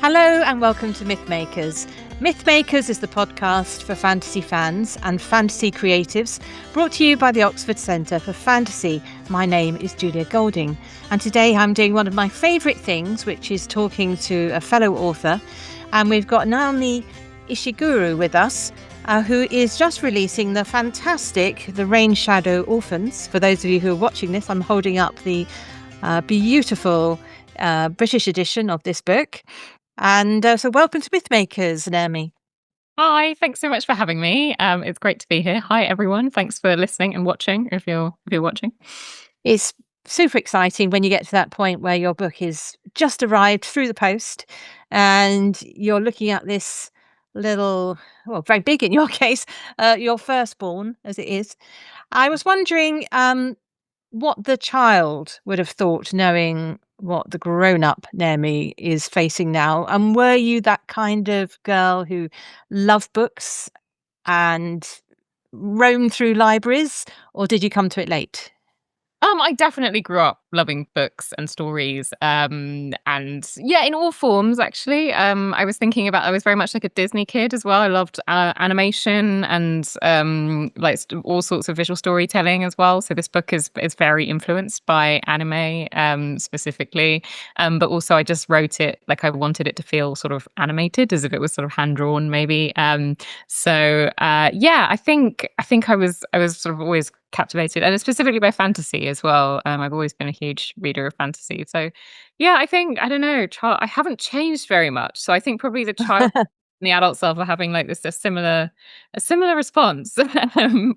Hello and welcome to Mythmakers. Mythmakers is the podcast for fantasy fans and fantasy creatives, brought to you by the Oxford Centre for Fantasy. My name is Julia Golding, and today I'm doing one of my favourite things, which is talking to a fellow author. And we've got Naomi Ishiguro with us, who is just releasing the fantastic The Rainshadow Orphans. For those of you who are watching this, I'm holding up the beautiful British edition of this book. And so welcome to Mythmakers, Naomi. Hi, thanks so much for having me. It's great to be here. Hi, everyone. Thanks for listening and watching if you're watching. It's super exciting when you get to that point where your book is just arrived through the post and you're looking at this little, well, very big in your case, your firstborn as it is. I was wondering what the child would have thought knowing what the grown-up Naomi is facing now. And were you that kind of girl who loved books and roamed through libraries, or did you come to it late? I definitely grew up loving books and stories, and yeah, in all forms actually. I was very much like a Disney kid as well. I loved animation and all sorts of visual storytelling as well. So this book is very influenced by anime, specifically, but also I just wrote it like I wanted it to feel sort of animated, as if it was sort of hand drawn, maybe. Yeah, I think I was sort of always captivated, and specifically by fantasy as well. I've always been a huge reader of fantasy. So yeah, I don't know, I haven't changed very much. So I think probably the child and the adult self are having like a similar response,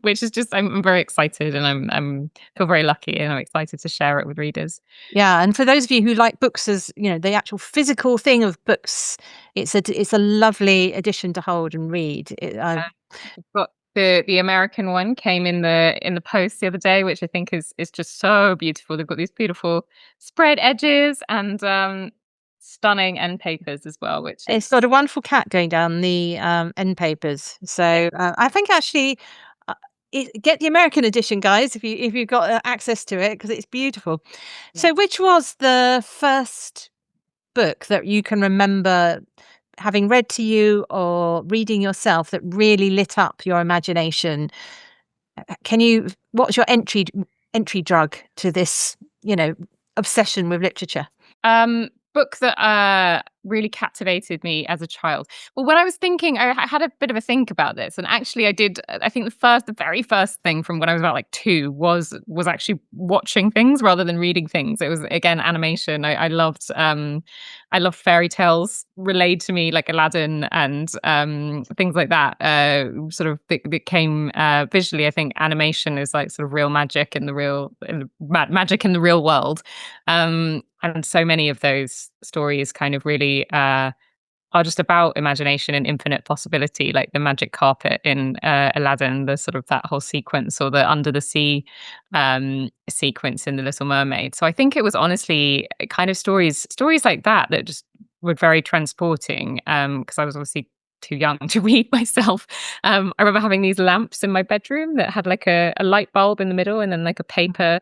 which is just I'm very excited, and I'm feel very lucky, and I'm excited to share it with readers. Yeah, and for those of you who like books as, the actual physical thing of books, it's a lovely edition to hold and read. I've got the American one came in the post the other day, which I think is just so beautiful. They've got these beautiful spread edges and stunning end papers as well, which is It's got a wonderful cat going down the end papers. So I think actually get the American edition, guys, if you've got access to it, because it's beautiful. yeah. So which was the first book that you can remember having read to you or reading yourself that really lit up your imagination? What's your entry drug to this, obsession with literature? Book that really captivated me as a child. Well, when I was thinking, I had a bit of a think about this, and actually, I did. I think the very first thing from when I was about like 2 was actually watching things rather than reading things. It was again animation. I loved fairy tales relayed to me like Aladdin and things like that. Sort of became visually. I think animation is like sort of real magic in magic in the real world. And so many of those stories kind of really are just about imagination and infinite possibility, like the magic carpet in Aladdin, the sort of that whole sequence, or the under the sea sequence in The Little Mermaid. So I think it was honestly kind of stories like that just were very transporting, because I was obviously too young to read myself. I remember having these lamps in my bedroom that had like a light bulb in the middle and then like a paper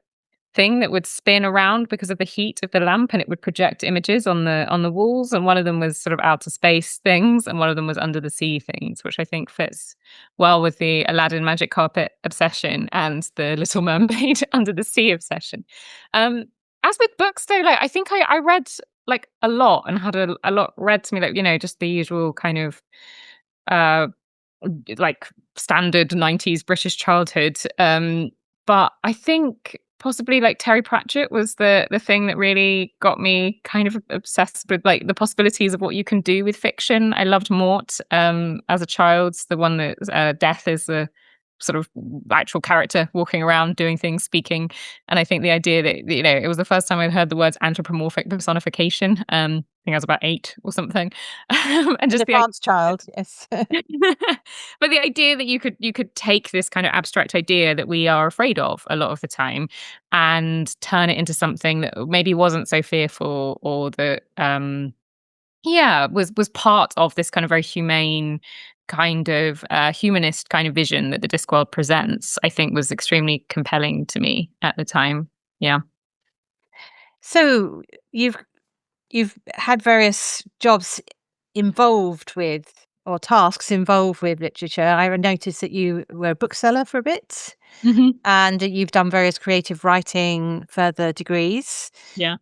thing that would spin around because of the heat of the lamp, and it would project images on the walls, and one of them was sort of outer space things and one of them was under the sea things, which I think fits well with the Aladdin magic carpet obsession and the Little Mermaid under the sea obsession. As with books though, like I think I read like a lot and had a lot read to me, like just the usual kind of uh like standard 90s British childhood. But I think possibly like Terry Pratchett was the thing that really got me kind of obsessed with like the possibilities of what you can do with fiction. I loved Mort as a child, the one that Death is the sort of actual character walking around doing things, speaking. And I think the idea that it was the first time I'd heard the words anthropomorphic personification. I think I was about 8 or something. And just The advanced child, yes. But the idea that you could take this kind of abstract idea that we are afraid of a lot of the time and turn it into something that maybe wasn't so fearful, or that was part of this kind of very humane kind of humanist kind of vision that the Discworld presents, I think was extremely compelling to me at the time. Yeah. So you've had various jobs involved with, or tasks involved with literature. I noticed that you were a bookseller for a bit, and you've done various creative writing further degrees. Yeah.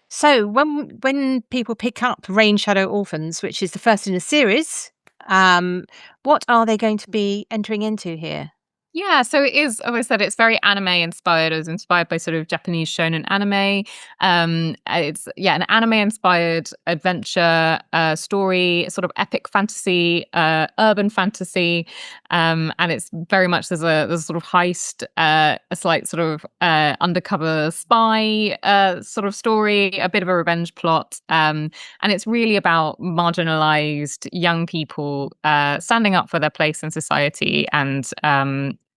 So when people pick up Rainshadow Orphans, which is the first in a series, what are they going to be entering into here? Yeah, so it is, as I said, it's very anime inspired. It was inspired by sort of Japanese shonen anime. It's an anime inspired adventure story, sort of epic fantasy, urban fantasy, and it's very much there's a sort of heist, a slight sort of undercover spy sort of story, a bit of a revenge plot, and it's really about marginalized young people standing up for their place in society and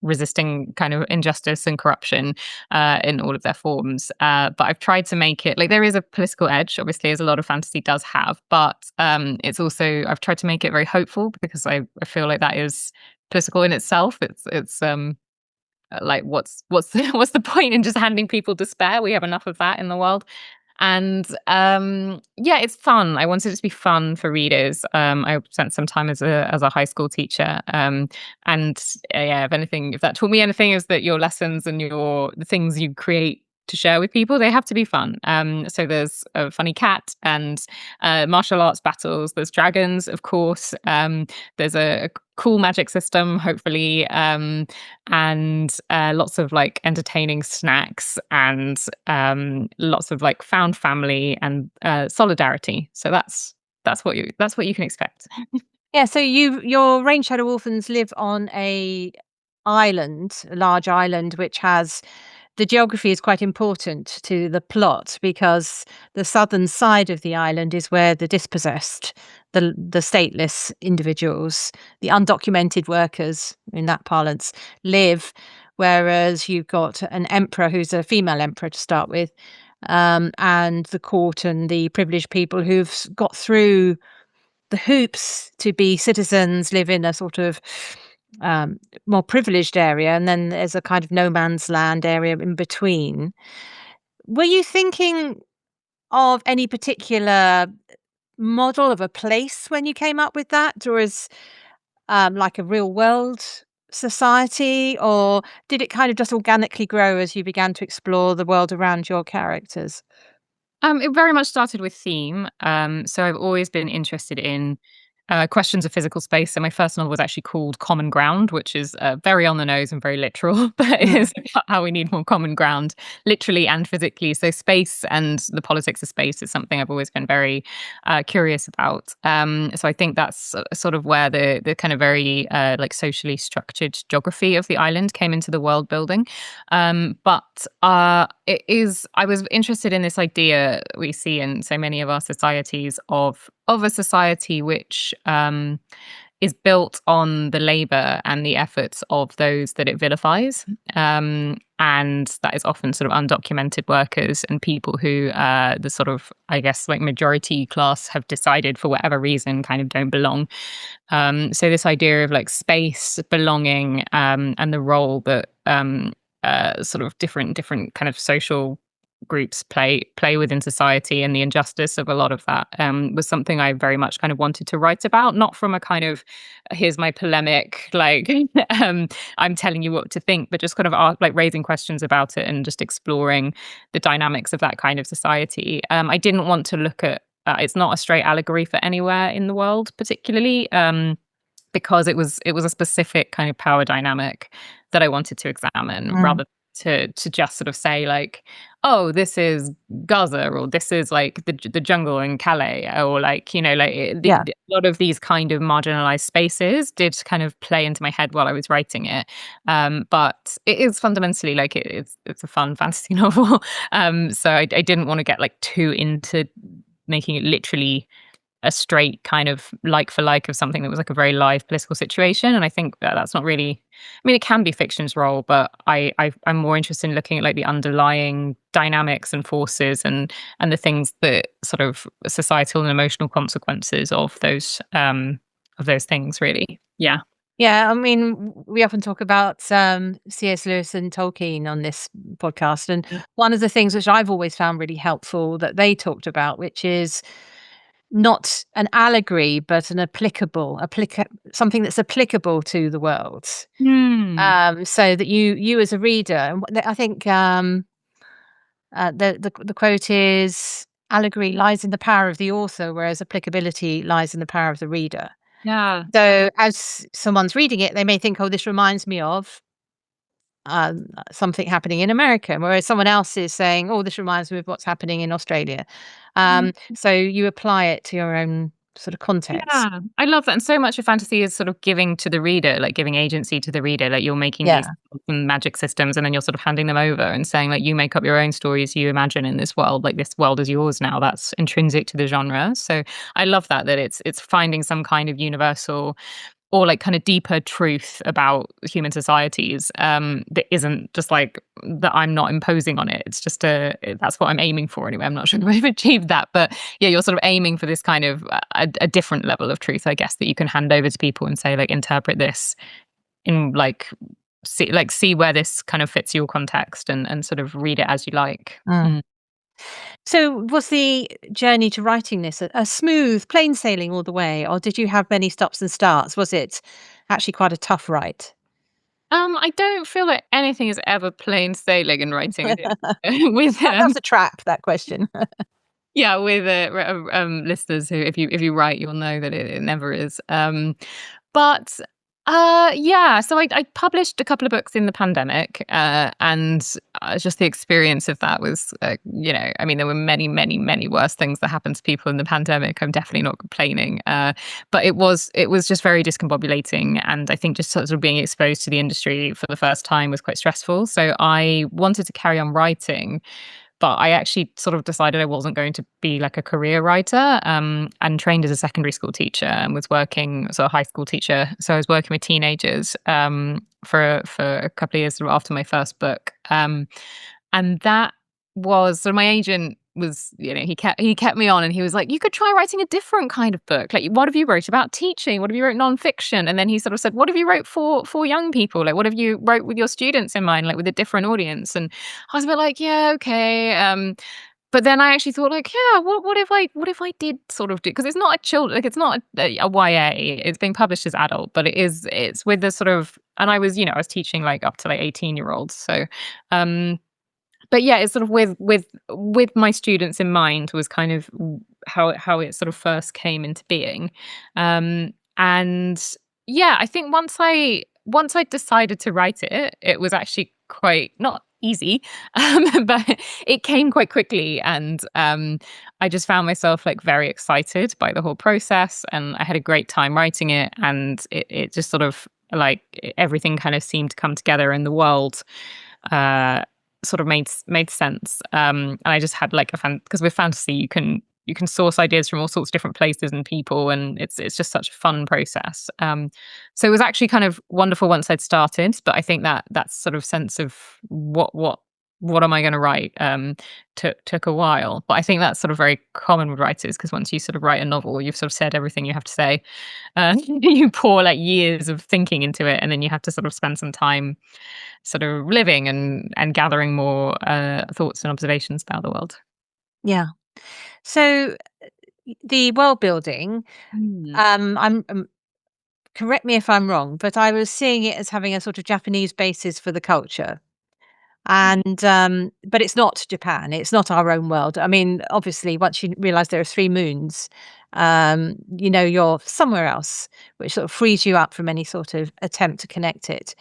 resisting kind of injustice and corruption in all of their forms. But I've tried to make it like there is a political edge, obviously, as a lot of fantasy does have, but it's also I've tried to make it very hopeful because I feel like that is political in itself. It's like what's what's the point in just handing people despair? We have enough of that in the world. And it's fun. I wanted it to be fun for readers. I spent some time as a high school teacher, and if that taught me anything, is that your lessons and the things you create to share with people, they have to be fun. So there's a funny cat and martial arts battles. There's dragons, of course. There's a cool magic system, hopefully, and lots of like entertaining snacks and lots of like found family and solidarity. So that's what you can expect. Yeah, so your Rainshadow Orphans live on a large island, which has the geography is quite important to the plot because the southern side of the island is where the dispossessed, the stateless individuals, the undocumented workers in that parlance live, whereas you've got an emperor who's a female emperor to start with, and the court and the privileged people who've got through the hoops to be citizens live in a sort of more privileged area, and then there's a kind of no man's land area in between. Were you thinking of any particular model of a place when you came up with that, or as like a real world society, or did it kind of just organically grow as you began to explore the world around your characters? It very much started with theme. So I've always been interested in questions of physical space. So my first novel was actually called Common Ground, which is very on the nose and very literal, but it is about how we need more common ground, literally and physically. So space and the politics of space is something I've always been very curious about. So I think that's sort of where the kind of very like socially structured geography of the island came into the world building. But I was interested in this idea we see in so many of our societies of a society which is built on the labor and the efforts of those that it vilifies. And that is often sort of undocumented workers and people who the sort of, I guess, like majority class have decided for whatever reason kind of don't belong. So this idea of like space, belonging, and the role that sort of different kind of social groups play within society and the injustice of a lot of that was something I very much kind of wanted to write about, not from a kind of here's my polemic like I'm telling you what to think, but just kind of like raising questions about it and just exploring the dynamics of that kind of society. I didn't want to look at it's not a straight allegory for anywhere in the world particularly, because it was a specific kind of power dynamic that I wanted to examine rather to just sort of say like, oh, this is Gaza or this is like the jungle in Calais or like, you know, like a lot of these kind of marginalized spaces did kind of play into my head while I was writing it. But it is fundamentally like it's a fun fantasy novel. So I didn't want to get like too into making it literally a straight kind of like for like of something that was like a very live political situation. And I think that's not really, I mean, it can be fiction's role, but I'm more interested in looking at like the underlying dynamics and forces and the things that sort of societal and emotional consequences of those things really. Yeah. Yeah, I mean, we often talk about C.S. Lewis and Tolkien on this podcast, and one of the things which I've always found really helpful that they talked about, which is not an allegory, but an something that's applicable to the world. Hmm. So that you as a reader, I think the quote is, "Allegory lies in the power of the author, whereas applicability lies in the power of the reader." Yeah. So as someone's reading it, they may think, "Oh, this reminds me of something happening in America," whereas someone else is saying, "Oh, this reminds me of what's happening in Australia." So you apply it to your own sort of context. Yeah, I love that, and so much of fantasy is sort of giving to the reader, like giving agency to the reader. Like you're making these Yeah. magic systems, and then you're sort of handing them over and saying, like, you make up your own stories you imagine in this world. Like this world is yours now. That's intrinsic to the genre. So I love that it's finding some kind of universal or like kind of deeper truth about human societies that isn't just like that I'm not imposing on it. It's just that's what I'm aiming for anyway. I'm not sure if I've achieved that, but yeah, you're sort of aiming for this kind of a different level of truth, I guess, that you can hand over to people and say, like, interpret this in like see where this kind of fits your context and sort of read it as you like. Mm. So was the journey to writing this a smooth, plain sailing all the way, or did you have many stops and starts? Was it actually quite a tough write? I don't feel like anything is ever plain sailing in writing. I think with That was a trap, that question. yeah, with listeners who, if you write, you'll know that it never is. But yeah, so I published a couple of books in the pandemic, and just the experience of that was, I mean, there were many, many, many worse things that happened to people in the pandemic. I'm definitely not complaining, but it was just very discombobulating, and I think just sort of being exposed to the industry for the first time was quite stressful. So I wanted to carry on writing, but I actually sort of decided I wasn't going to be like a career writer, and trained as a secondary school teacher and was working as a high school teacher. So I was working with teenagers for a couple of years sort of after my first book. And that was so my agent was, he kept me on, and he was like, "You could try writing a different kind of book. Like, what have you wrote about teaching? What have you wrote nonfiction?" And then he sort of said, "What have you wrote for young people? Like, what have you wrote with your students in mind, like with a different audience?" And I was a bit like, "Yeah, okay." But then I actually thought, like, yeah, what if I did sort of do, because it's not a children, like it's not a YA. It's being published as adult, but it's with the sort of, and I was teaching like up to like 18-year-olds. So um but yeah, it's sort of with my students in mind was kind of how it sort of first came into being. And yeah, I think once I decided to write it, it was actually quite not easy, but it came quite quickly, and I just found myself like very excited by the whole process, and I had a great time writing it, and it just sort of like everything kind of seemed to come together in the world. Uh, Sort of made sense. And I just had like a fan, because with fantasy you can source ideas from all sorts of different places and people, and it's just such a fun process. So it was actually kind of wonderful once I'd started, but I think that sort of sense of what am I going to write took a while. But I think that's sort of very common with writers, because once you sort of write a novel, you've sort of said everything you have to say. You pour like years of thinking into it, and then you have to sort of spend some time sort of living and gathering more thoughts and observations about the world. Yeah. So the world building, Mm. I'm correct me if I'm wrong, but I was seeing it as having a sort of Japanese basis for the culture. And but it's not Japan. It's not our own world. I mean, obviously, once you realize there are three moons, you're somewhere else, which sort of frees you up from any sort of attempt to connect it.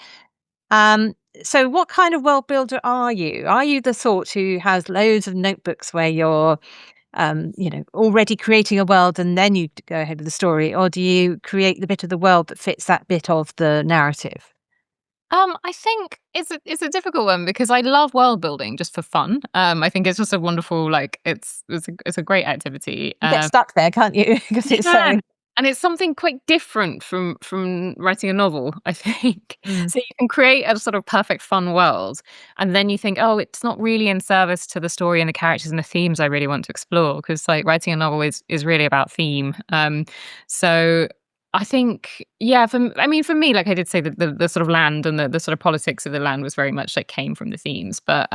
Um, so what kind of world builder are you? Are you the sort who has loads of notebooks where you're, already creating a world and then you go ahead with the story, or do you create the bit of the world that fits that bit of the narrative? I think it's a difficult one, because I love world building just for fun. I think it's just a wonderful, like it's a great activity. You get stuck there, can't you? Because it's Yeah, so. and it's something quite different from writing a novel, I think. Mm, So you can create a sort of perfect fun world, and then you think, "Oh, it's not really in service to the story and the characters and the themes I really want to explore," because like writing a novel is really about theme. So I think, yeah, for me, like I did say, that the sort of land and the sort of politics of the land was very much like came from the themes. But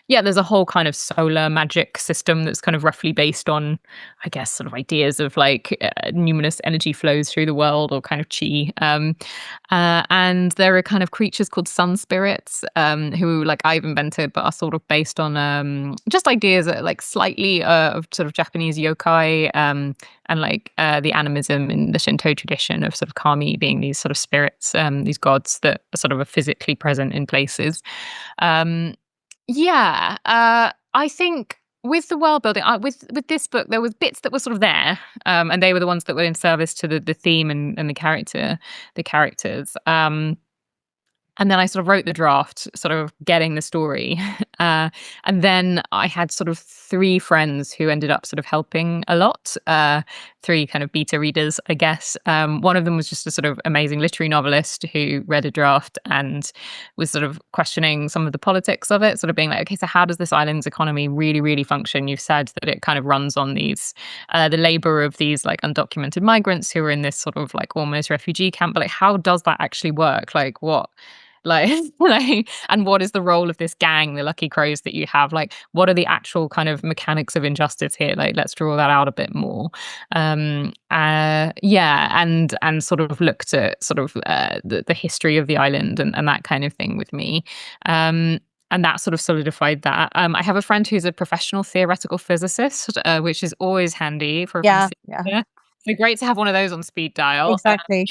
yeah, there's a whole kind of solar magic system that's kind of roughly based on, I guess, sort of ideas of like numinous energy flows through the world, or kind of chi. And there are kind of creatures called sun spirits, who like I've invented, but are sort of based on just ideas that, like slightly of sort of Japanese yokai. And like the animism in the Shinto tradition of sort of kami being these sort of spirits, these gods that are sort of physically present in places. Um, yeah, I think with the world building, with this book, there was bits that were sort of there, and they were the ones that were in service to the theme and the characters. And then I sort of wrote the draft, sort of getting the story. And then I had sort of three friends who ended up sort of helping a lot. Three kind of beta readers, I guess. One of them was just a sort of amazing literary novelist who read a draft and was sort of questioning some of the politics of it, sort of being like, okay, so how does this island's economy really, really function? You've said that it kind of runs on these, the labor of these like undocumented migrants who are in this sort of like almost refugee camp, but like, how does that actually work? Like, what? Like, like, and what is the role of this gang, the Lucky Crows that you have? Like, what are the actual kind of mechanics of injustice here? Like, let's draw that out a bit more. Yeah, and sort of looked at sort of the history of the island and that kind of thing with me. And that sort of solidified that. I have a friend who's a professional theoretical physicist, which is always handy for a Yeah, fantasy. yeah, So great to have one of those on speed dial. exactly.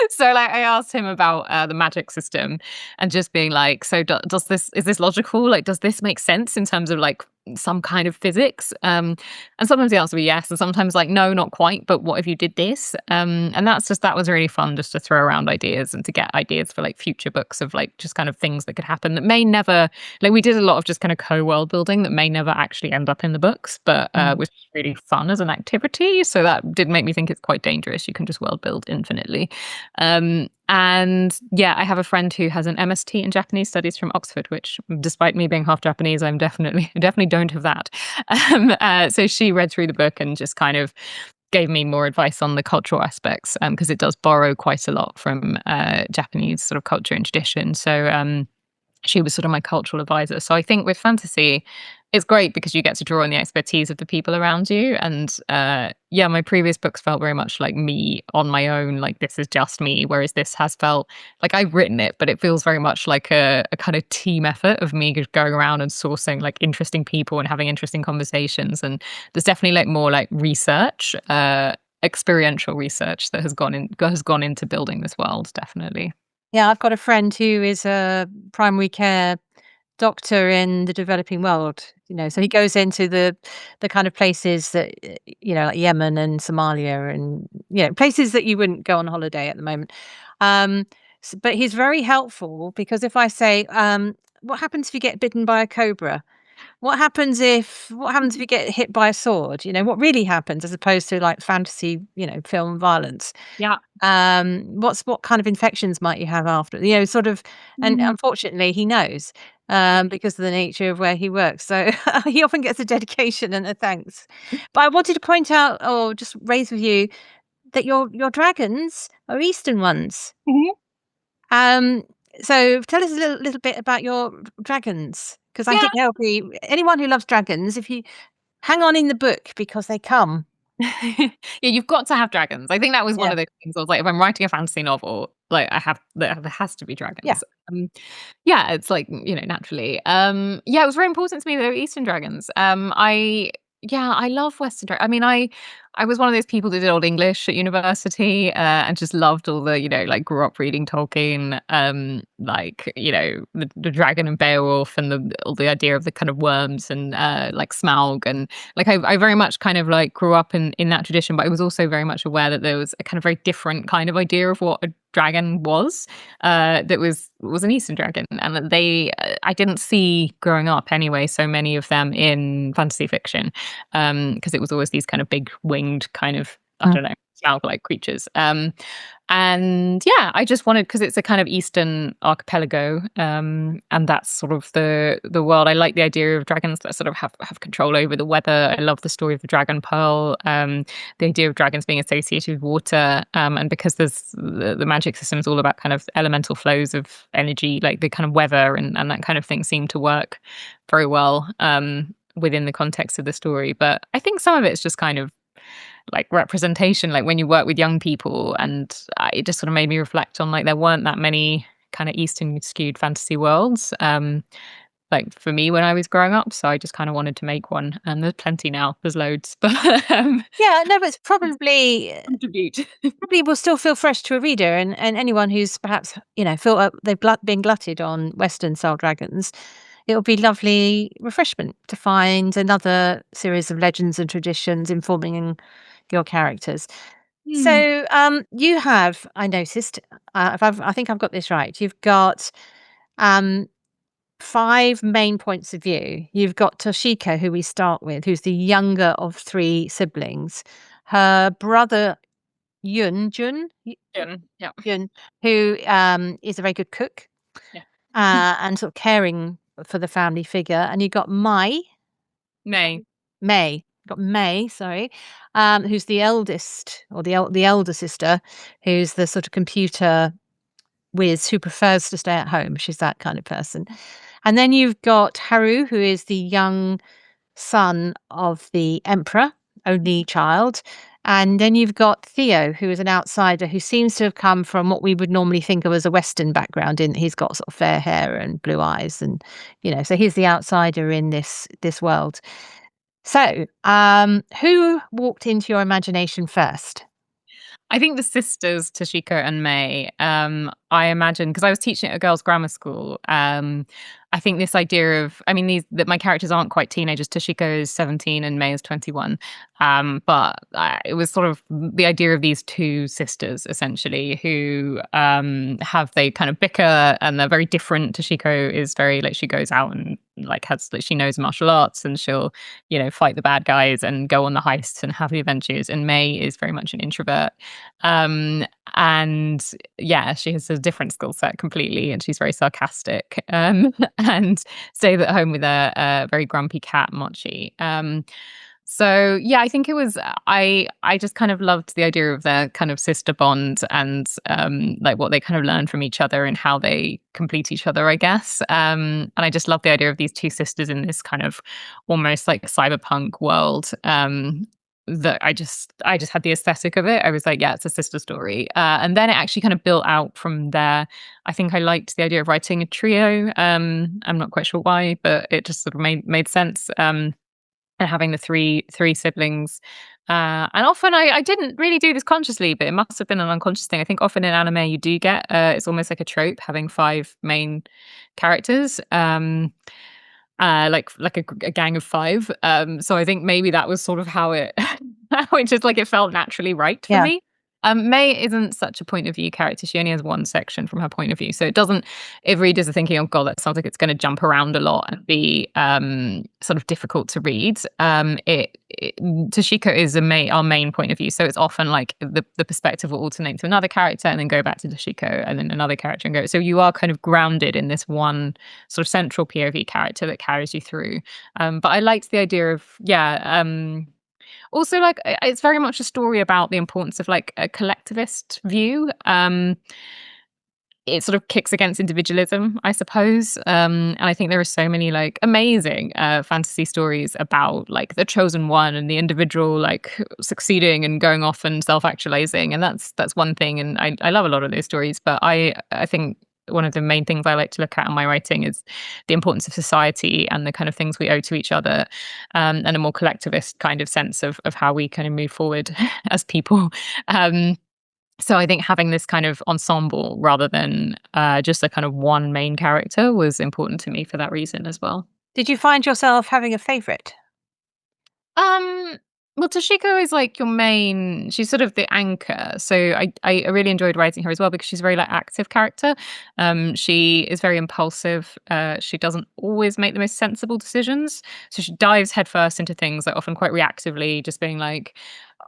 So like I asked him about the magic system, and just being like, so does this, is this logical? Like, does this make sense in terms of like some kind of physics? And sometimes the answer would be yes, and sometimes like no, not quite. But what if you did this? And that was really fun, just to throw around ideas and to get ideas for like future books of like just kind of things that could happen that may never, like we did a lot of just kind of co-world building that may never actually end up in the books, but was really fun as an activity. So that did make me think it's quite dangerous. You can just world build infinitely. And yeah, I have a friend who has an MST in Japanese studies from Oxford, which, despite me being half Japanese, I definitely don't have that. So she read through the book and just kind of gave me more advice on the cultural aspects, because it does borrow quite a lot from Japanese sort of culture and tradition. So she was sort of my cultural advisor. So I think with fantasy, it's great because you get to draw on the expertise of the people around you. And yeah, my previous books felt very much like me on my own, like this is just me. Whereas this has felt like I've written it, but it feels very much like a kind of team effort of me just going around and sourcing like interesting people and having interesting conversations. And there's definitely like more like research, experiential research that has gone into building this world, definitely. Yeah, I've got a friend who is a primary care doctor in the developing world, so he goes into the kind of places that, like Yemen and Somalia and, places that you wouldn't go on holiday at the moment. Um, but he's very helpful because if I say, what happens if you get bitten by a cobra? What happens if you get hit by a sword? What really happens, as opposed to like fantasy, film violence. Yeah. What kind of infections might you have after? Sort of, and Mhm. unfortunately, he knows, because of the nature of where he works. So he often gets a dedication and a thanks. But I wanted to point out, or just raise with you, that your dragons are Eastern ones. Mhm. Um, so tell us a little bit about your dragons, because I Yeah. think there'll be anyone who loves dragons. If you hang on in the book, because they come. Yeah, you've got to have dragons. I think that was one Yeah, of the things I was like, if I'm writing a fantasy novel, like there has to be yeah. dragons. Yeah, it's like, naturally. Yeah, it was very important to me that they were Eastern dragons. I love Western dragons. I mean, I was one of those people that did Old English at university, and just loved all the, like grew up reading Tolkien, like, the dragon and Beowulf and all the idea of the kind of worms and like Smaug, and like I very much kind of like grew up in that tradition, but I was also very much aware that there was a kind of very different kind of idea of what a dragon was, that was an Eastern dragon, and that I didn't see growing up anyway so many of them in fantasy fiction, because it was always these kind of big winged kind of, I Mm. don't know, Smaug like creatures. And yeah, I just wanted, because it's a kind of Eastern archipelago, and that's sort of the world. I like the idea of dragons that sort of have control over the weather. I love the story of the dragon pearl, the idea of dragons being associated with water, and because there's the magic system is all about kind of elemental flows of energy, like the kind of weather and that kind of thing seem to work very well within the context of the story. But I think some of it's just kind of like representation, like when you work with young people, and it just sort of made me reflect on, like, there weren't that many kind of Eastern skewed fantasy worlds, like for me when I was growing up. So I just kind of wanted to make one, and there's plenty now. There's loads, but Yeah, no, but it's probably contribute. probably will still feel fresh to a reader, and anyone who's perhaps, feel they've been glutted on Western style dragons, it'll be lovely refreshment to find another series of legends and traditions informing your characters. Hmm. So, you have, I noticed, I think I've got this right. You've got um, 5 main points of view. You've got Toshiko, who we start with, who's the younger of 3 siblings. Her brother Yeah. Yun, who is a very good cook, Yeah. and sort of caring for the family figure. And you got May. May, got May, sorry, who's the eldest, or the elder sister, who's the sort of computer whiz who prefers to stay at home. She's that kind of person. And then you've got Haru, who is the young son of the emperor, only child. And then you've got Theo, who is an outsider who seems to have come from what we would normally think of as a Western background. In he's got sort of fair hair and blue eyes, and so he's the outsider in this world. So, who walked into your imagination first? I think the sisters, Toshiko and May, I imagine, because I was teaching at a girls' grammar school. I think this idea of, I mean, that my characters aren't quite teenagers. Toshiko is 17 and May is 21. But it was sort of the idea of these two sisters, essentially, who they kind of bicker, and they're very different. Toshiko is very, like, she goes out and like has, like, she knows martial arts, and she'll, fight the bad guys and go on the heists and have the adventures. And May is very much an introvert. And yeah, she has a different skill set completely, and she's very sarcastic, and stays at home with a very grumpy cat, Mochi. So yeah, I think it was, I just kind of loved the idea of their kind of sister bond, and like what they kind of learn from each other and how they complete each other, I guess. And I just love the idea of these two sisters in this kind of almost like cyberpunk world. That I just had the aesthetic of it. I was like, yeah, it's a sister story. And then it actually kind of built out from there. I think I liked the idea of writing a trio. I'm not quite sure why, but it just sort of made sense. And having the three siblings. And often I didn't really do this consciously, but it must have been an unconscious thing. I think often in anime you do get, it's almost like a trope, having 5 main characters. Like a gang of 5. So I think maybe that was sort of how it how it just, like, it felt naturally right for Yeah. me. May isn't such a point of view character. She only has one section from her point of view. So it doesn't, if readers are thinking, "Oh god, that sounds like it's gonna jump around a lot and be sort of difficult to read," Toshiko is our main point of view. So it's often like the perspective will alternate to another character and then go back to Toshiko and then another character and go. So you are kind of grounded in this one sort of central POV character that carries you through. But I liked the idea of, also, like, it's very much a story about the importance of, like, a collectivist view. It sort of kicks against individualism, I suppose. And I think there are so many, like, amazing fantasy stories about, like, the chosen one and the individual, like, succeeding and going off and self-actualizing. And that's one thing. And I love a lot of those stories. But I think one of the main things I like to look at in my writing is the importance of society and the kind of things we owe to each other, and a more collectivist kind of sense of how we kind of move forward as people. So I think having this kind of ensemble rather than just a kind of one main character was important to me for that reason as well. Did you find yourself having a favorite? Um, well, Toshiko is like your main. She's sort of the anchor. So I really enjoyed writing her as well because she's a very, like, active character. She is very impulsive. She doesn't always make the most sensible decisions. So she dives headfirst into things, like, often quite reactively, just being like,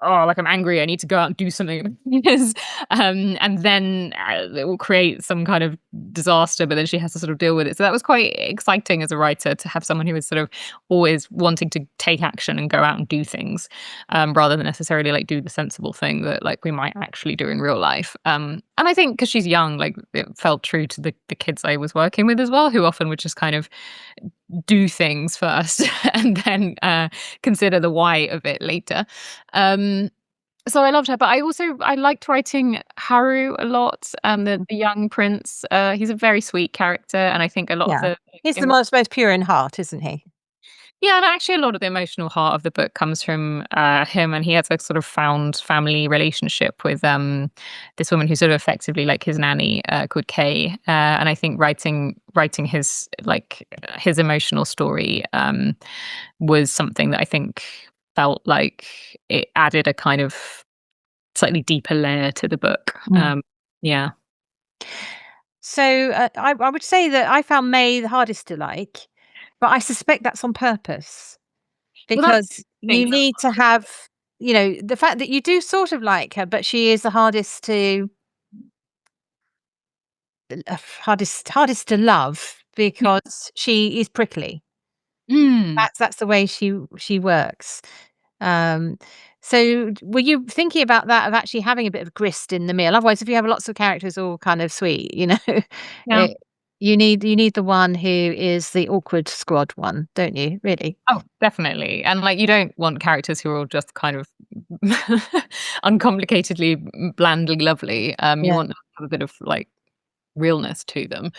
oh, like I'm angry, I need to go out and do something. Yes. And then it will create some kind of disaster, but then she has to sort of deal with it. So that was quite exciting as a writer to have someone who was sort of always wanting to take action and go out and do things, rather than necessarily like do the sensible thing that like we might actually do in real life. And I think because she's young, like it felt true to the kids I was working with as well, who often would just kind of do things first and then consider the why of it later. Um, so I loved her, but I liked writing Haru a lot. The young prince. He's a very sweet character, and I think a lot of Yeah. the He's the most pure in heart, isn't he? yeah, and actually a lot of the emotional heart of the book comes from him, and he has a sort of found family relationship with this woman who's sort of effectively like his nanny, called Kay. And I think writing his like his emotional story was something that I think felt like it added a kind of slightly deeper layer to the book. Yeah. So I would say that I found May the hardest to like, but I suspect that's on purpose Well, that's because I think you need to have, the fact that you do sort of like her, but she is the hardest to love because she is prickly. mm. That's the way she works. Um, so were you thinking about that of actually having a bit of grist in the meal? Otherwise, if you have lots of characters all kind of sweet, Yeah. it, you need the one who is the awkward squad one, don't you? Really? Oh, definitely. And like you don't want characters who are all just kind of uncomplicatedly blandly lovely. You Yeah. want them to have a bit of like realness to them.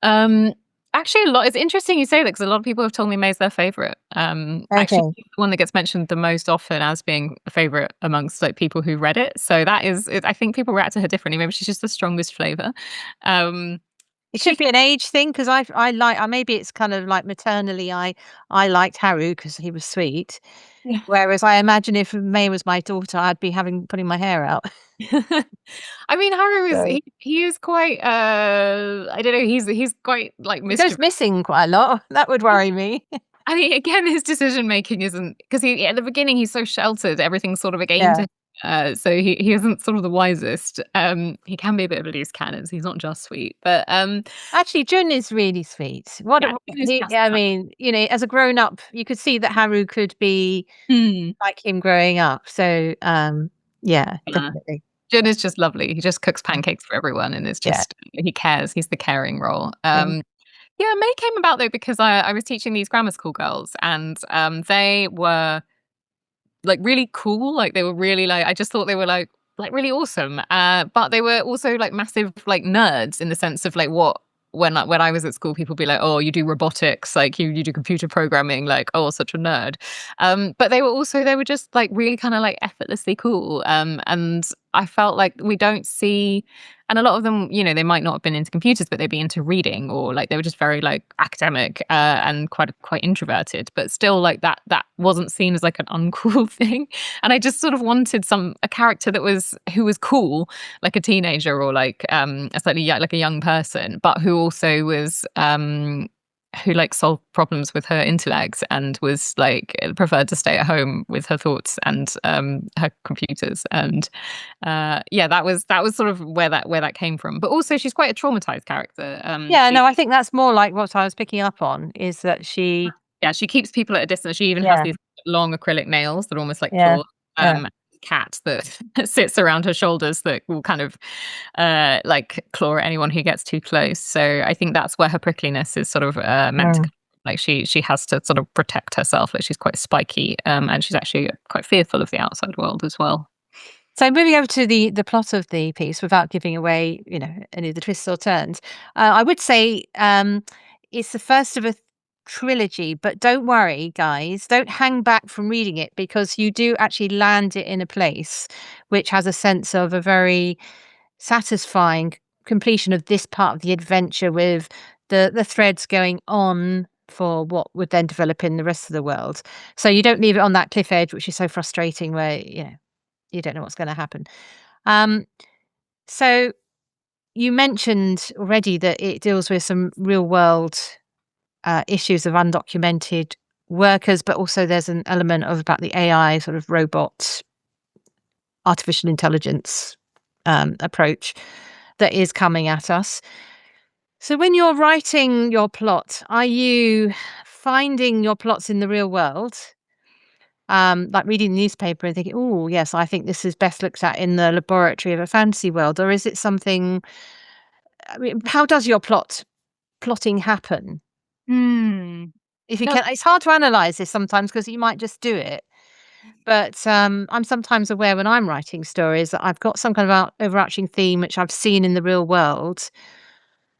Um Actually a lot it's interesting you say that because a lot of people have told me May's their favorite. Actually Okay. the one that gets mentioned the most often as being a favorite amongst like people who read it. So that is I think people react to her differently. Maybe she's just the strongest flavor. Um It could she be an age thing because I like maybe it's kind of like maternally I liked Haru because he was sweet, yeah. whereas I imagine if May was my daughter, I'd be having putting my hair out. I mean, Haru is So he is quite I don't know, he's quite like he goes mischievous. missing quite a lot. That would worry me. I mean, again, his decision making isn't because he at the beginning he's so sheltered, everything's sort of a game to Yeah. him. So he isn't sort of the wisest. He can be a bit of a loose cannon. So he's not just sweet, but Actually, Jun is really sweet. What yeah, he is just I mean, as a grown up, you could see that Haru could be mm, like him growing up. So, yeah, yeah. definitely. Jin is just lovely. He just cooks pancakes for everyone, and it's Yeah. just he cares. He's the caring role. Yeah. Yeah, May came about though because I was teaching these grammar school girls, and they were like really cool. Like they were really like I just thought they were like really awesome. But they were also like massive like nerds in the sense of like what when I was at school, people be like, "Oh, you do robotics, like you do computer programming, like oh, such a nerd." But they were just like really kind of like effortlessly cool. And I felt like we don't see, and a lot of them, they might not have been into computers, but they'd be into reading or like they were just very like academic and quite introverted. But still, like that wasn't seen as like an uncool thing. And I just sort of wanted a character who was cool, like a teenager or like a slightly like a young person, but who also was who like solved problems with her intellect and was like preferred to stay at home with her thoughts and her computers. And yeah, that was sort of where that came from. But also she's quite a traumatized character. Yeah, She no, I think that's more like what I was picking up on is that she Yeah, she keeps people at a distance. She even has yeah, these long acrylic nails that are almost like yeah, claws. yeah. Cat that sits around her shoulders that will kind of like claw at anyone who gets too close. So I think that's where her prickliness is sort of meant to Mm. come. Like she has to sort of protect herself. Like she's quite spiky, and she's actually quite fearful of the outside world as well. So moving over to the plot of the piece without giving away, any of the twists or turns, I would say it's the first of a trilogy. But don't worry, guys, don't hang back from reading it because you do actually land it in a place which has a sense of a very satisfying completion of this part of the adventure with the threads going on for what would then develop in the rest of the world. So you don't leave it on that cliff edge, which is so frustrating, where you don't know what's going to happen. Um, so you mentioned already that it deals with some real world issues of undocumented workers, but also there's an element of about the AI sort of robot artificial intelligence approach that is coming at us. So when you're writing your plot, are you finding your plots in the real world? Like reading the newspaper and thinking, oh, yes, I think this is best looked at in the laboratory of a fantasy world? Or is it something, I mean, how does your plotting happen? Hmm. If you That's can, it's hard to analyze this sometimes because you might just do it. But I'm sometimes aware when I'm writing stories that I've got some kind of overarching theme which I've seen in the real world.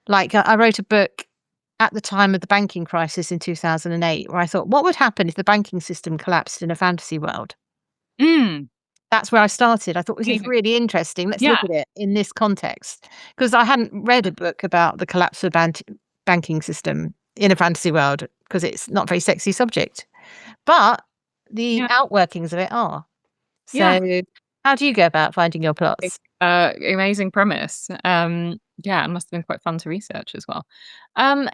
Like I wrote a book at the time of the banking crisis in 2008 where I thought, what would happen if the banking system collapsed in a fantasy world? mm, That's where I started. I thought, this is amazing. really interesting. Let's look Yeah. at it in this context. Because I hadn't read a book about the collapse of banking system in a fantasy world because it's not a very sexy subject. But the Yeah. outworkings of it are. Yeah. So how do you go about finding your plots? Amazing premise. Yeah, it must have been quite fun to research as well.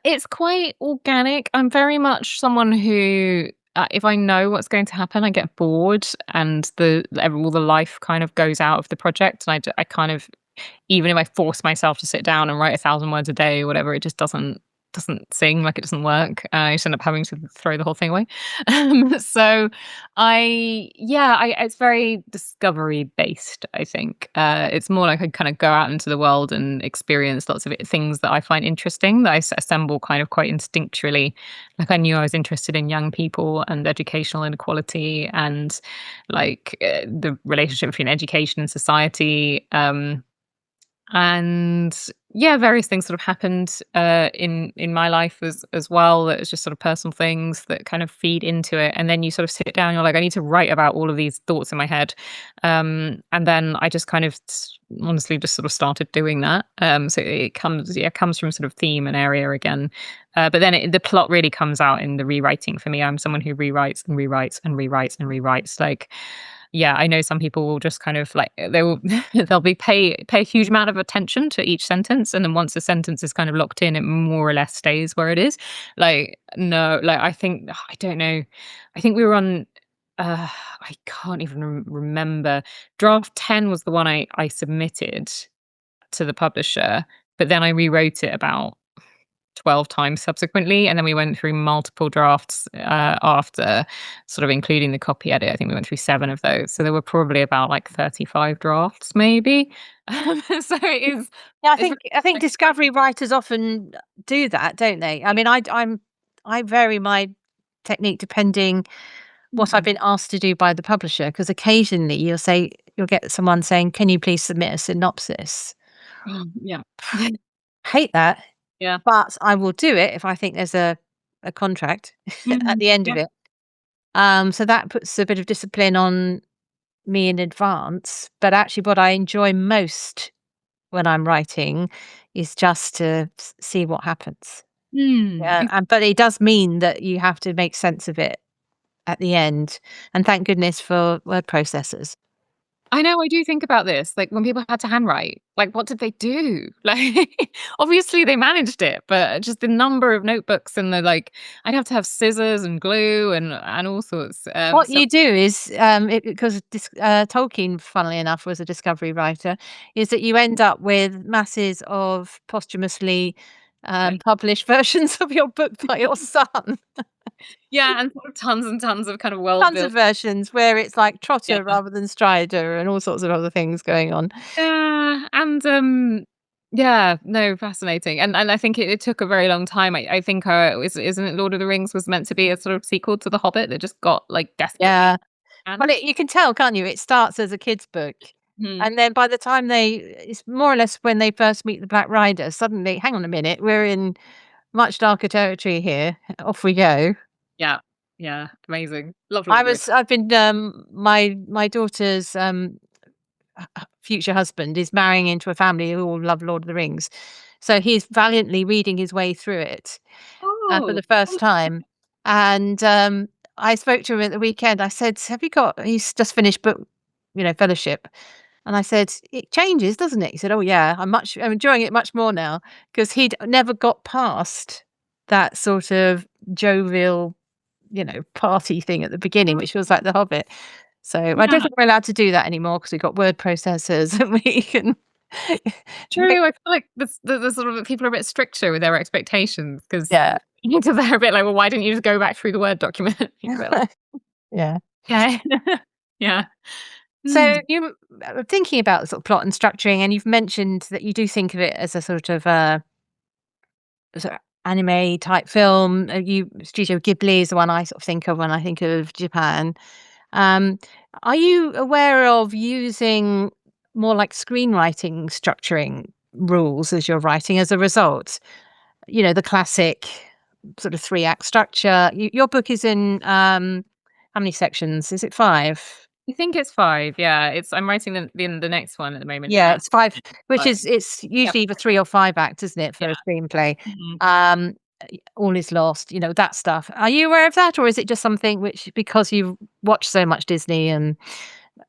It's quite organic. I'm very much someone who, if I know what's going to happen, I get bored, and all the life kind of goes out of the project, and I kind of, even if I force myself to sit down and write 1,000 words a day or whatever, it just doesn't sing, like, it doesn't work. I just end up having to throw the whole thing away. So it's very discovery based, I think. It's more like I kind of go out into the world and experience lots of things that I find interesting, that I assemble kind of quite instinctually. Like, I knew I was interested in young people and educational inequality, and like the relationship between education and society. And yeah, various things sort of happened in my life as well. That was just sort of personal things that kind of feed into it. And then you sort of sit down, you're like, I need to write about all of these thoughts in my head. And then I just kind of honestly just sort of started doing that. So it comes from sort of theme and area again. But then the plot really comes out in the rewriting for me. I'm someone who rewrites and rewrites and rewrites and rewrites. Like, yeah, I know some people will just kind of like they will they'll be pay a huge amount of attention to each sentence, and then once the sentence is kind of locked in, it more or less stays where it is. Like, no, like I don't know. I think we were on I can't even remember. Draft 10 was the one I submitted to the publisher, but then I rewrote it about 12 times subsequently, and then we went through multiple drafts, after, sort of including the copy edit. I think we went through 7 of those, so there were probably about, like, 35 drafts maybe. So Yeah, it's I think very discovery writers often do that, don't they? I mean, I vary my technique depending what I've mm, been asked to do by the publisher, because occasionally you'll get someone saying, "Can you please submit a synopsis?" yeah. Hate that, Yeah. but I will do it if I think there's a contract at Mhm. the end of Yeah. it. So that puts a bit of discipline on me in advance. But actually, what I enjoy most when I'm writing is just to see what happens. Mm. Yeah, but it does mean that you have to make sense of it at the end. And thank goodness for word processors. I know, I do think about this, like, when people had to handwrite, like, what did they do? Like, obviously they managed it, but just the number of notebooks and like, I'd have to have scissors and glue and all sorts. What So you do is, because Tolkien, funnily enough, was a discovery writer, is that you end up with masses of posthumously okay. published versions of your book by your son. Yeah, and sort of tons and tons of kind of world Tons building. of versions where it's like Yeah. Trotter rather than Strider and all sorts of other things going on. Yeah, and, yeah, no, fascinating, and I think it took a very long time. I think, isn't it Lord of the Rings was meant to be a sort of sequel to The Hobbit that just got, like, desperately Yeah. Well, canned? you can tell, can't you? It starts as a kid's book, Mhm. and then by the time it's more or less when they first meet the Black Rider, suddenly, hang on a minute, we're in much darker territory here. Off we go. Yeah. Yeah, amazing. Love Lord of the Rings. I've been, my daughter's, future husband is marrying into a family who all love Lord of the Rings. So he's valiantly reading his way through it, for Oh, the first oh, time. And, I spoke to him at the weekend. I said, "Have you got" he's just finished book, fellowship. And I said, "It changes, doesn't it?" He said, "Oh, yeah, I'm enjoying it much more now," because 'cause he'd never got past that sort of jovial, party thing at the beginning, which was like The Hobbit. So I don't Yeah, think we're allowed to do that anymore because we've got word processors and we can make, true. I feel like the sort of people are a bit stricter with their expectations because yeah. they're a bit like, well, why didn't you just go back through the Word document? You're a bit like, Yeah. okay, yeah. So Mm. you thinking about the sort of plot and structuring, and you've mentioned that you do think of it as a sort of sort of anime type film. Studio Ghibli is the one I sort of think of when I think of Japan. Um, are you aware of using more like screenwriting structuring rules as you're writing as a result? You know, the classic sort of 3-act structure. Your book is in, how many sections? Is it 5? I think it's 5, yeah. I'm writing the next one at the moment, Yeah, and it's 5, which 5. is it's Yep, usually either 3 or 5 acts, isn't it, for yeah. a screenplay? Mhm. Um, All is lost, that stuff. Are you aware of that, or is it just something which, because you've watched so much Disney and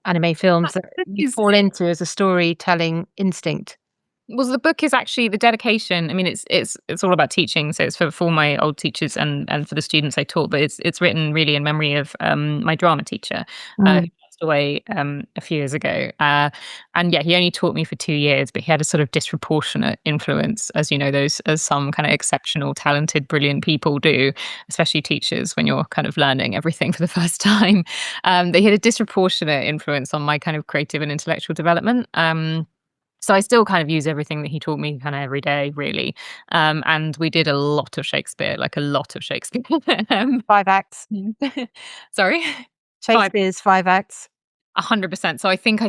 anime films, that This you is fall into as a storytelling instinct? Well, the book is actually the dedication. I mean, it's all about teaching, so it's for my old teachers and for the students I taught. But it's written really in memory of my drama teacher, who Mm. passed away a few years ago. And yeah, he only taught me for 2 years, but he had a sort of disproportionate influence, as you know, those as some kind of exceptional, talented, brilliant people do, especially teachers when you're kind of learning everything for the first time. They had a disproportionate influence on my kind of creative and intellectual development. So I still kind of use everything that he taught me kind of every day, really. And we did a lot of Shakespeare, like a lot of Shakespeare. um, 5 acts. Sorry, 5. Shakespeare's 5 acts. 100%. So I think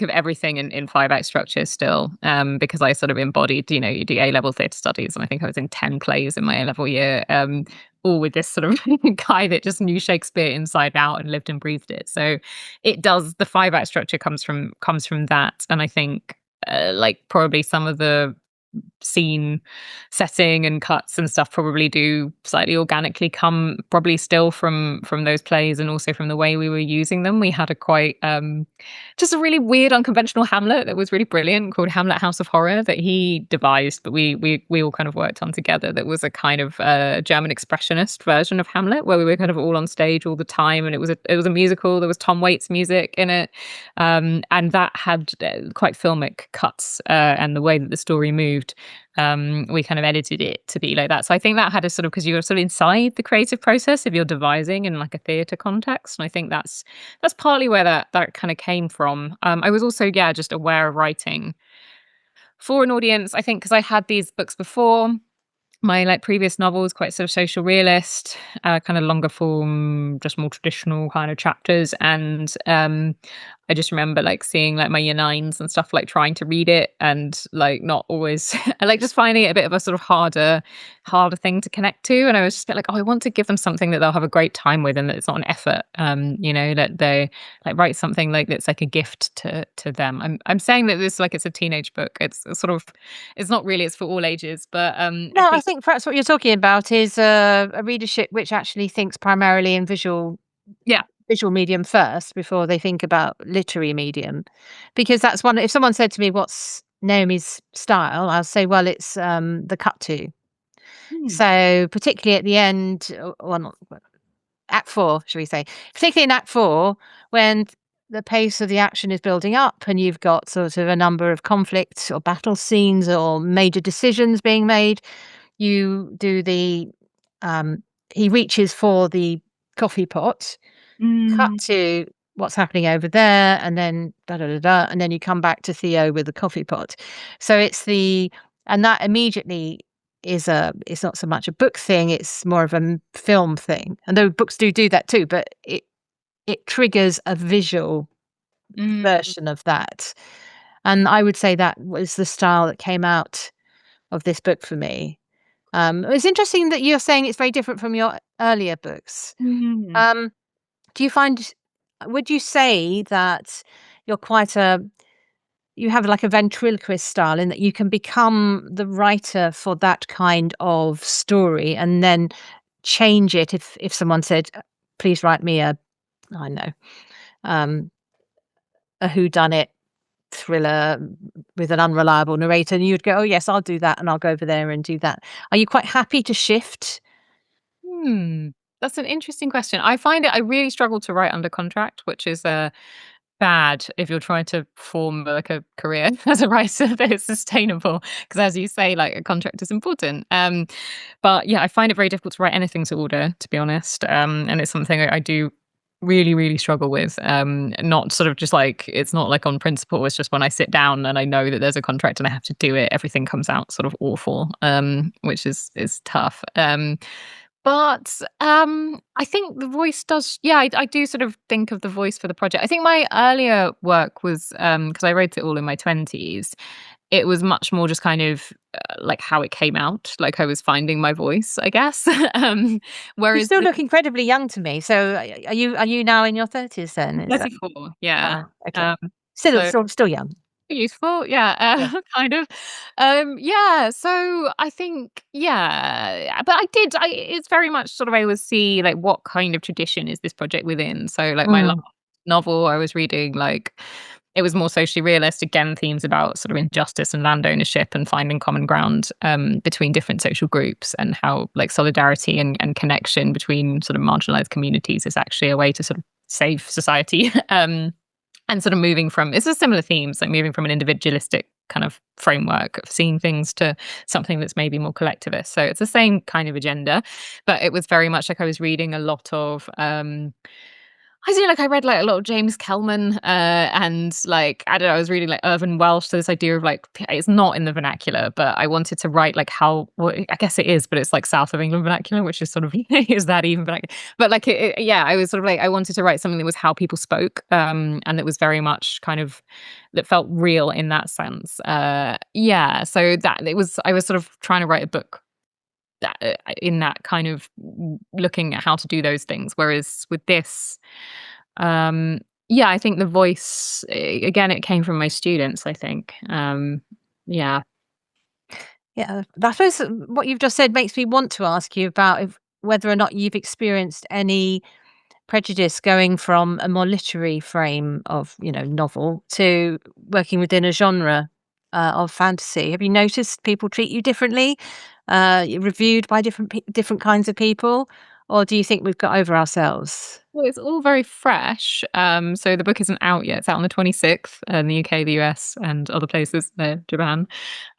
of everything in 5-act structure still, because I sort of embodied, you do A-level theatre studies, and I think I was in 10 plays in my A-level year, all with this sort of guy that just knew Shakespeare inside out and lived and breathed it. So it does. The 5-act structure comes from that, and I think like probably some of the scene setting and cuts and stuff probably do slightly organically come probably still from those plays, and also from the way we were using them. We had a quite just a really weird unconventional Hamlet that was really brilliant, called Hamlet House of Horror, that he devised, but we all kind of worked on together. That was a kind of German expressionist version of Hamlet, where we were kind of all on stage all the time, and it was a musical. There was Tom Waits music in it, and that had quite filmic cuts, and the way that the story moved, we kind of edited it to be like that. So I think that had a sort of, because you're sort of inside the creative process if you're devising in like a theatre context, and I think that's partly where that kind of came from. I was also, yeah, just aware of writing for an audience. I think because I had these books before. My like previous novels, quite sort of social realist, kind of longer form, just more traditional kind of chapters. And I just remember like seeing like my year nines and stuff, like trying to read it and like not always like just finding it a bit of a sort of harder thing to connect to. And I was just a bit like, oh, I want to give them something that they'll have a great time with and that it's not an effort. That they like write something like that's like a gift to them. I'm saying that this like it's a teenage book. It's a sort of, it's not really, it's for all ages, but I No, I think think perhaps what you're talking about is a readership which actually thinks primarily in yeah. visual medium first before they think about literary medium. Because that's one, if someone said to me, "What's Naomi's style?" I'll say, "Well, it's, the cut to." Hmm. So, particularly at the end, well, not Act 4, shall we say, particularly in Act 4, when the pace of the action is building up and you've got sort of a number of conflicts or battle scenes or major decisions being made, you do um he reaches for the coffee pot, cut Mm, to what's happening over there, and then da da da da, and then you come back to Theo with the coffee pot. So and that immediately it's not so much a book thing, it's more of a film thing. And though books do that too, but it triggers a visual mm, version of that. And I would say that was the style that came out of this book for me. It's interesting that you're saying it's very different from your earlier books. mhm, Um, do you find would you say that you're quite a you have like a ventriloquist style in that you can become the writer for that kind of story and then change it if someone said, "Please write me I don't know, um, a whodunit thriller with an unreliable narrator," and you'd go, "Oh yes, I'll do that, and I'll go over there and do that." Are you quite happy to shift? hmm. That's an interesting question. I find I really struggle to write under contract, which is bad if you're trying to form like a career as a writer that is sustainable. Because as you say, like a contract is important. But yeah, I find it very difficult to write anything to order, to be honest. And it's something I do really, really struggle with. Not sort of just like it's not like on principle. It's just when I sit down and I know that there's a contract and I have to do it, everything comes out sort of awful. Which is tough. But I think the voice does yeah, I do sort of think of the voice for the project. I think my earlier work was, because I wrote it all in my 20s, it was much more just kind of, like how it came out, like I was finding my voice, I guess. Um, You whereas still the look incredibly young to me. So are you now in your 30s then? Is that 34, yeah. okay. Um, Still so still young. useful, yeah, Yeah. kind of. Yeah, so I think, yeah, but it's very much sort of I always see like what kind of tradition is this project within. So like my last Mm. novel I was reading, like it was more socially realist, again, themes about sort of injustice and land ownership and finding common ground between different social groups and how like solidarity and connection between sort of marginalized communities is actually a way to sort of save society. And sort of moving from it's a similar themes, like moving from an individualistic kind of framework of seeing things to something that's maybe more collectivist. So it's the same kind of agenda, but it was very much like I was reading a lot of I do like I read like a lot of James Kelman, and like I don't know, I was reading like Irvin Welsh. So this idea of like it's not in the vernacular, but I wanted to write like how well, I guess it is, but it's like South of England vernacular, which is sort of is that even vernacular? But like yeah, I was sort of like I wanted to write something that was how people spoke, and that was very much kind of that felt real in that sense. Yeah, so that it was I was sort of trying to write a book that in that kind of looking at how to do those things. Whereas with this, um, yeah, I think the voice again, it came from my students. I think, yeah, Yeah. I suppose what you've just said makes me want to ask you about whether or not you've experienced any prejudice going from a more literary frame of, novel to working within a genre of fantasy. Have you noticed people treat you differently, reviewed by different kinds of people, or do you think we've got over ourselves? well, it's all very fresh. So the book isn't out yet. It's out on the 26th in the UK, the US, and other places, Japan.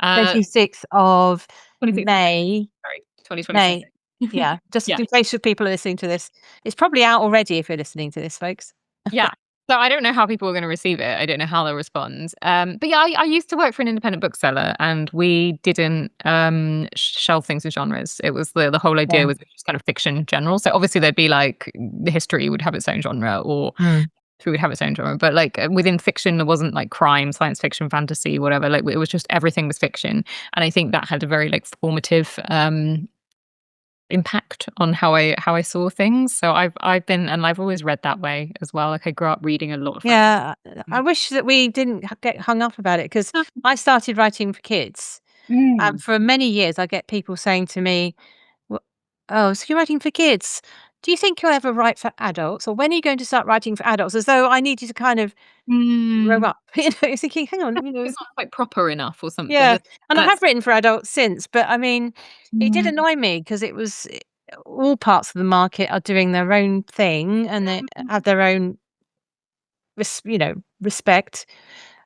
26th of 26th of May, May. sorry, 2026. May. Yeah, just Yeah. in case if people are listening to this, it's probably out already if you're listening to this, folks. Yeah. So I don't know how people are gonna receive it. I don't know how they'll respond. But yeah, I used to work for an independent bookseller and we didn't, shelve things in genres. It was the whole idea Yeah. was just kind of fiction in general. So obviously there'd be like the history would have its own genre or Mm. history would have its own genre. But like within fiction, there wasn't like crime, science fiction, fantasy, whatever. Like it was just everything was fiction. And I think that had a very like formative impact on how I saw things. So I've been and I've always read that way as well. Like I grew up reading a lot of fantasy. Yeah, I wish that we didn't get hung up about it because I started writing for kids. Mm. For many years, I get people saying to me, "Wha oh, so you're writing for kids? Do you think you'll ever write for adults, or when are you going to start writing for adults?" As though I needed to kind of grow Mm. up, thinking, "Hang on, It's not quite proper enough or something. Yeah, and I That's have written for adults since, but I mean, it did mm, annoy me because it was all parts of the market are doing their own thing and they have their own respect.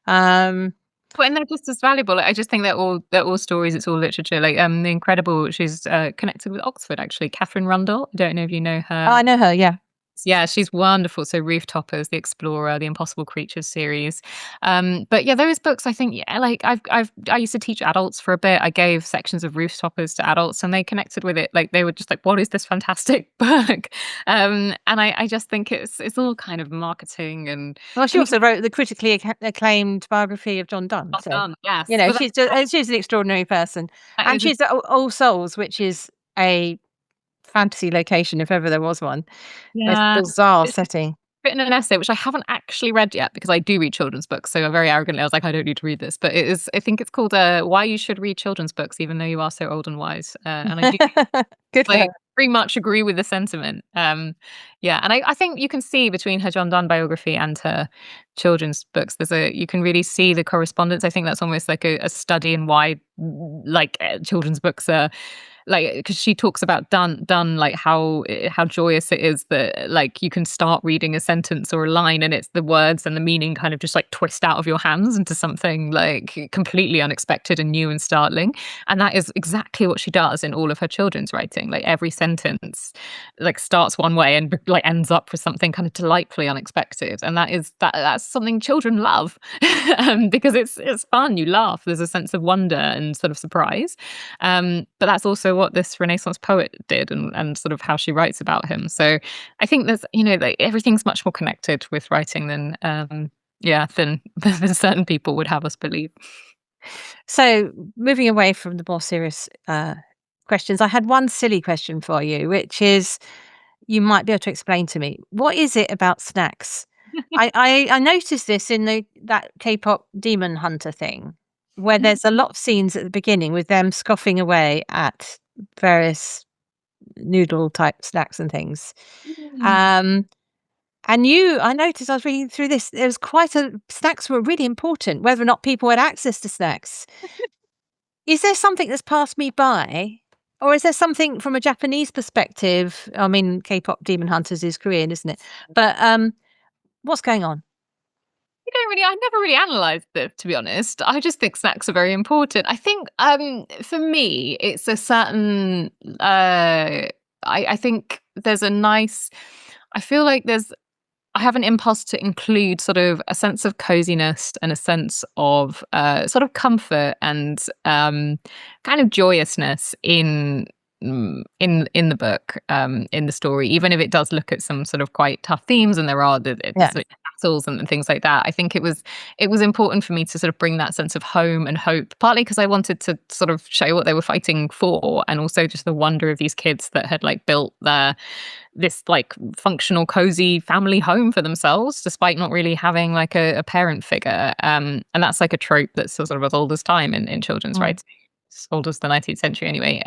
Um, but and they're just as valuable. Like, I just think they're all stories, it's all literature. Like The Incredible, she's connected with Oxford actually. Catherine Rundle. I don't know if you know oh, her. I know her, yeah. Yeah, she's wonderful. So Rooftoppers, The Explorer, The Impossible Creatures series. But yeah, those books I think yeah, like I used to teach adults for a bit. I gave sections of Rooftoppers to adults and they connected with it. Like they were just like, what is this fantastic book? And I just think it's all kind of marketing and Well, she I mean also wrote the critically acclaimed biography of John Donne, well so, done, yes. But she's an extraordinary person, that and is a she's at All Souls, which is a fantasy location if ever there was one. It's yeah. bizarre setting. Written an essay, which I haven't actually read yet because I do read children's books. So very arrogantly, I was like, I don't need to read this. But it is, I think it's called Why You Should Read Children's Books, Even Though You Are So Old and Wise. And I do Good for her. like very much agree with the sentiment. Yeah. And I think you can see between her John Donne biography and her children's books, you can really see the correspondence. I think that's almost like a study in why like children's books are like, because she talks about done like how joyous it is that like you can start reading a sentence or a line and it's the words and the meaning kind of just like twist out of your hands into something like completely unexpected and new and startling. And that is exactly what she does in all of her children's writing. Like every sentence like starts one way and like ends up with something kind of delightfully unexpected. And that's something children love because it's fun. You laugh. There's a sense of wonder and sort of surprise. But that's also what this Renaissance poet did, and sort of how she writes about him. So I think there's, like everything's much more connected with writing than than certain people would have us believe. So, moving away from the more serious questions, I had one silly question for you, which is you might be able to explain to me. What is it about snacks? I noticed this in that K-pop Demon Hunter thing, where there's a lot of scenes at the beginning with them scoffing away at various noodle type snacks and things. Mm. And I noticed I was reading through this, there was snacks were really important, whether or not people had access to snacks. Is there something that's passed me by? Or is there something from a Japanese perspective? I mean, K-pop Demon Hunters is Korean, isn't it? But what's going on? I never really analysed it, to be honest. I just think snacks are very important. I think for me, it's a certain I think there's a nice I feel like I have an impulse to include sort of a sense of coziness and a sense of sort of comfort and kind of joyousness in the book, in the story, even if it does look at some sort of quite tough themes and there are Yeah. sort of battles and things like that. I think it was important for me to sort of bring that sense of home and hope, partly because I wanted to sort of show what they were fighting for, and also just the wonder of these kids that had like built this like functional cozy family home for themselves despite not really having like a parent figure, and that's like a trope that's sort of as old as time in children's Mm. writing. It's old as the 19th century anyway.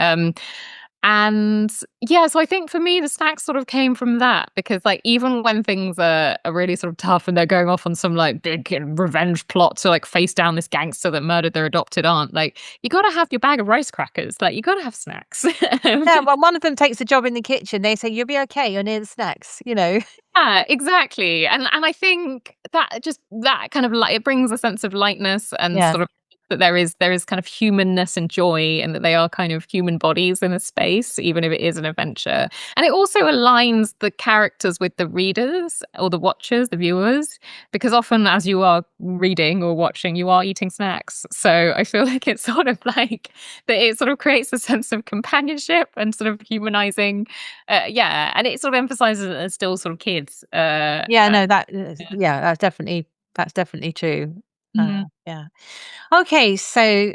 And yeah, so I think for me, the snacks sort of came from that, because like even when things are really sort of tough and they're going off on some like big revenge plot to like face down this gangster that murdered their adopted aunt, like you got to have your bag of rice crackers, like you got to have snacks. Yeah, well, one of them takes a job in the kitchen. They say, "You'll be okay. You're near the snacks," you know? Yeah, exactly. And I think that kind of it brings a sense of lightness and Yeah. sort of that there is kind of humanness and joy, and that they are kind of human bodies in a space, even if it is an adventure. And it also aligns the characters with the readers or the watchers, the viewers, because often as you are reading or watching, you are eating snacks. So I feel like it's sort of like that it sort of creates a sense of companionship and sort of humanizing. Yeah, and it sort of emphasizes that they're still sort of kids. Yeah, no, yeah, that's definitely true. Mhm. Yeah. Okay, so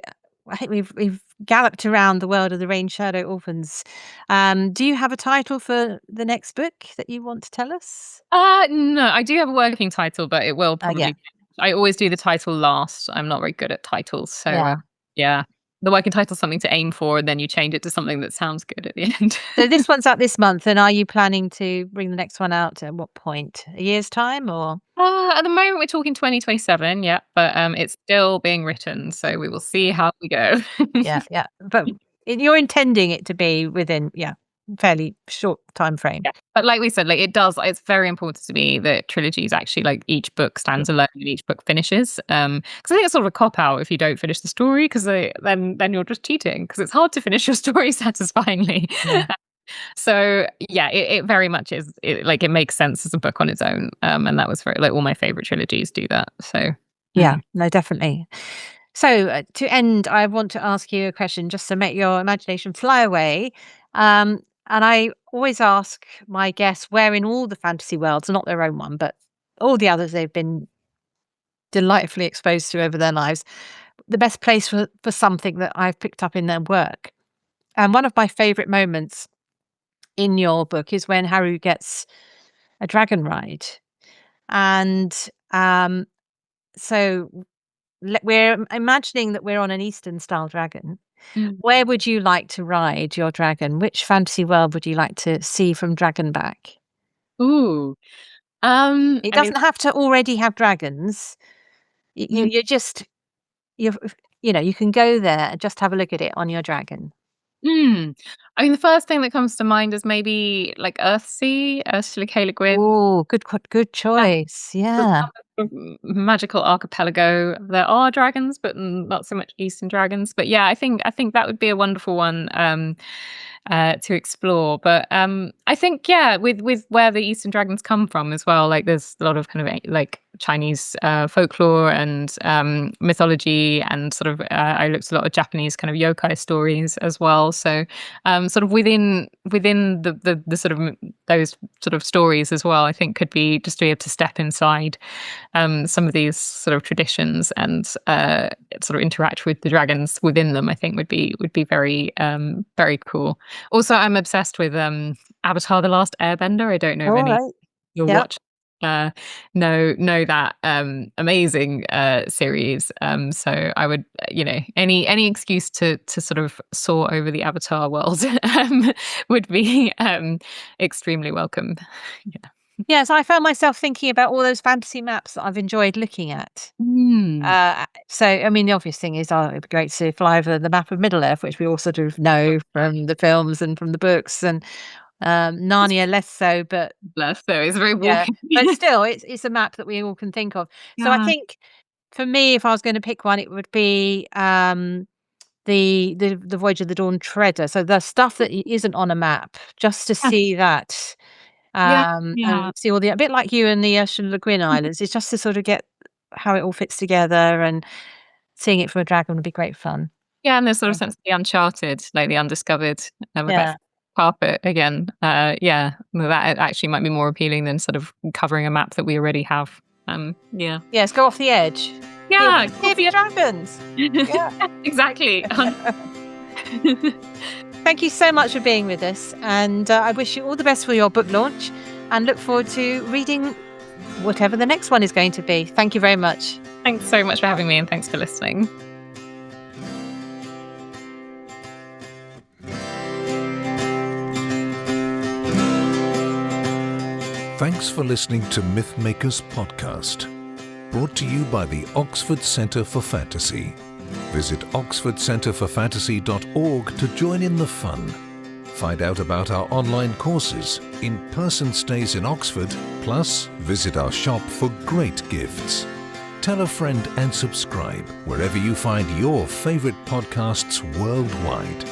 I think we've galloped around the world of the Rainshadow Orphans. Do you have a title for the next book that you want to tell us? No, I do have a working title, but it will Yeah, probably. I always do the title last. I'm not very good at titles, so yeah. yeah, the working title's something to aim for, and then you change it to something that sounds good at the end. So this one's out this month, and are you planning to bring the next one out at what point? A year's time or? At the moment, we're talking 2027, yeah, but it's still being written, so we will see how we go. Yeah, yeah. But you're intending it to be within, yeah, fairly short time frame. Yeah. But like we said, like it's very important to me that trilogies actually like each book stands alone and each book finishes. Because I think it's sort of a cop out if you don't finish the story, because then you're just cheating, because it's hard to finish your story satisfyingly. Yeah. So yeah, it very much is like it makes sense as a book on its own. And that was very like all my favorite trilogies do that. So Yeah, no, definitely. So, to end, I want to ask you a question just to make your imagination fly away. And I always ask my guests where in all the fantasy worlds, not their own one, but all the others they've been delightfully exposed to over their lives, the best place for something that I've picked up in their work. And one of my favorite moments in your book is when Haru gets a dragon ride. And so we're imagining that we're on an Eastern style dragon. mm. Where would you like to ride your dragon? Which fantasy world would you like to see from Dragonback? Ooh, It I mean, doesn't have to already have dragons. mm, You're just you you know, you can go there and just have a look at it on your dragon. Mm. I mean, the first thing that comes to mind is maybe like Earthsea, Ursula K. Le Guin. Oh, good choice. Yeah. Magical archipelago. There are dragons, but not so much Eastern dragons. But yeah, I think that would be a wonderful one to explore. But I think with where the Eastern dragons come from as well. Like there's a lot of kind of like Chinese folklore and mythology, and sort of I looked at a lot of Japanese kind of yokai stories as well. So sort of within the sort of those sort of stories as well, I think could be just to be able to step inside some of these sort of traditions and sort of interact with the dragons within them. I think would be very very cool. Also, I'm obsessed with Avatar: The Last Airbender. I don't know if All any right. you'll Yep. watch know that amazing series. So I would any excuse to sort of soar over the Avatar world would be extremely welcome. Yeah. Yes, I found myself thinking about all those fantasy maps that I've enjoyed looking at. Mm. So, I mean, the obvious thing is, it'd be great to fly over the map of Middle-earth, which we all sort of know from the films and from the books, and Narnia less so, but Bless, so it's very yeah, walking. but still, it's a map that we all can think of. So I Yeah. think for me, if I was going to pick one, it would be the Voyage of the Dawn Treader. So the stuff that isn't on a map, just to see that, Yeah. and Yeah. see all the a bit like you and the Ursula Le Guin Islands. It's just to sort of get how it all fits together, and seeing it from a dragon would be great fun. Yeah, and there's sort of Yeah. sense of the uncharted, like the undiscovered, with that Yeah. carpet again. Yeah, well, that actually might be more appealing than sort of covering a map that we already have. Yeah. Yes, go off the edge. Here Yeah, here be dragons. Yeah. exactly. Thank you so much for being with us, and I wish you all the best for your book launch, and look forward to reading whatever the next one is going to be. Thank you very much. Thanks so much for having me, and thanks for listening. Thanks for listening to Mythmakers Podcast, brought to you by the Oxford Centre for Fantasy. Visit oxfordcenterforfantasy.org to join in the fun. Find out about our online courses, in-person stays in Oxford, plus visit our shop for great gifts. Tell a friend and subscribe wherever you find your favourite podcasts worldwide.